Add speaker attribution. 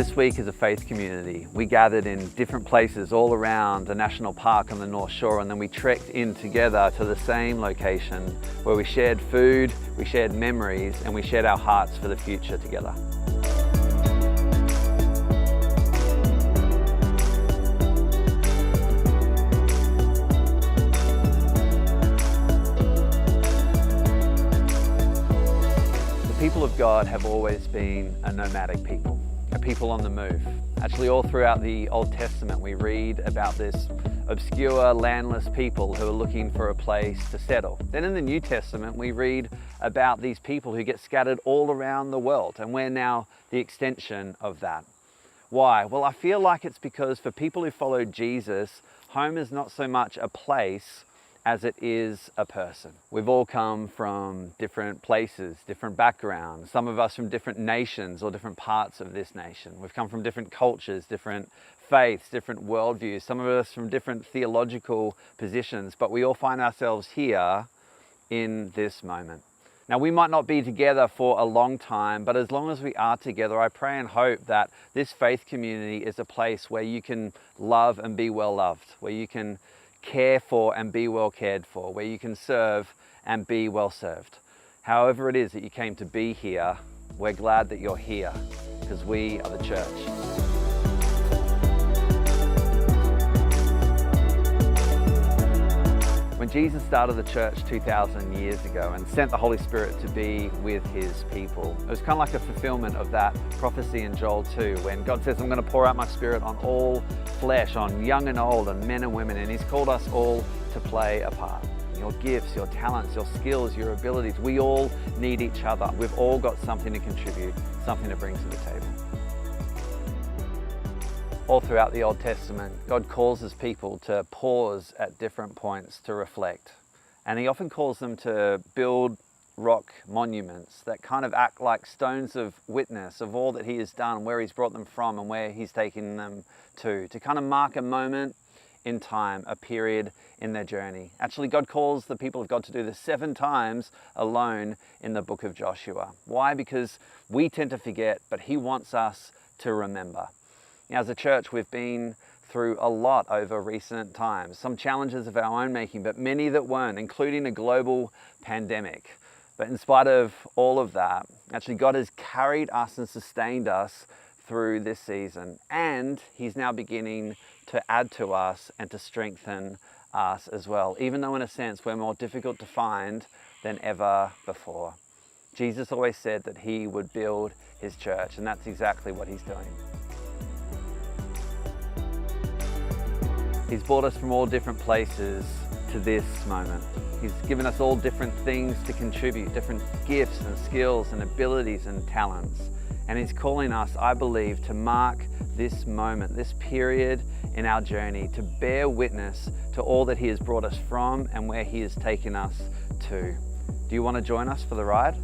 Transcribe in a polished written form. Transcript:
Speaker 1: This week as a faith community, we gathered in different places all around the national park on the North Shore, and then we trekked in together to the same location where we shared food, we shared memories, and we shared our hearts for the future together. The people of God have always been a nomadic people. A people on the move. Actually, all throughout the Old Testament, we read about this obscure, landless people who are looking for a place to settle. Then in the New Testament, we read about these people who get scattered all around the world, and we're now the extension of that. Why? Well, I feel like it's because for people who follow Jesus, home is not so much a place as it is a person. We've all come from different places, different backgrounds, some of us from different nations or different parts of this nation. We've come from different cultures, different faiths, different worldviews, some of us from different theological positions, but we all find ourselves here in this moment. Now, we might not be together for a long time, but as long as we are together, I pray and hope that this faith community is a place where you can love and be well loved, where you can care for and be well cared for, where you can serve and be well served. However it is that you came to be here, we're glad that you're here because we are the church. When Jesus started the church 2,000 years ago and sent the Holy Spirit to be with his people, it was kind of like a fulfillment of that prophecy in Joel 2, when God says, I'm going to pour out my Spirit on all flesh, on young and old, and men and women, and he's called us all to play a part. Your gifts, your talents, your skills, your abilities, we all need each other. We've all got something to contribute, something to bring to the table. All throughout the Old Testament, God calls his people to pause at different points to reflect. And he often calls them to build rock monuments that kind of act like stones of witness of all that he has done, where he's brought them from and where he's taken them to kind of mark a moment in time, a period in their journey. Actually, God calls the people of God to do this 7 times alone in the book of Joshua. Why? Because we tend to forget, but he wants us to remember. As a church, we've been through a lot over recent times, some challenges of our own making, but many that weren't, including a global pandemic. But in spite of all of that, actually God has carried us and sustained us through this season, and he's now beginning to add to us and to strengthen us as well, even though in a sense we're more difficult to find than ever before. Jesus always said that he would build his church, and that's exactly what he's doing. He's brought us from all different places to this moment. He's given us all different things to contribute, different gifts and skills and abilities and talents. And he's calling us, I believe, to mark this moment, this period in our journey, to bear witness to all that he has brought us from and where he has taken us to. Do you want to join us for the ride?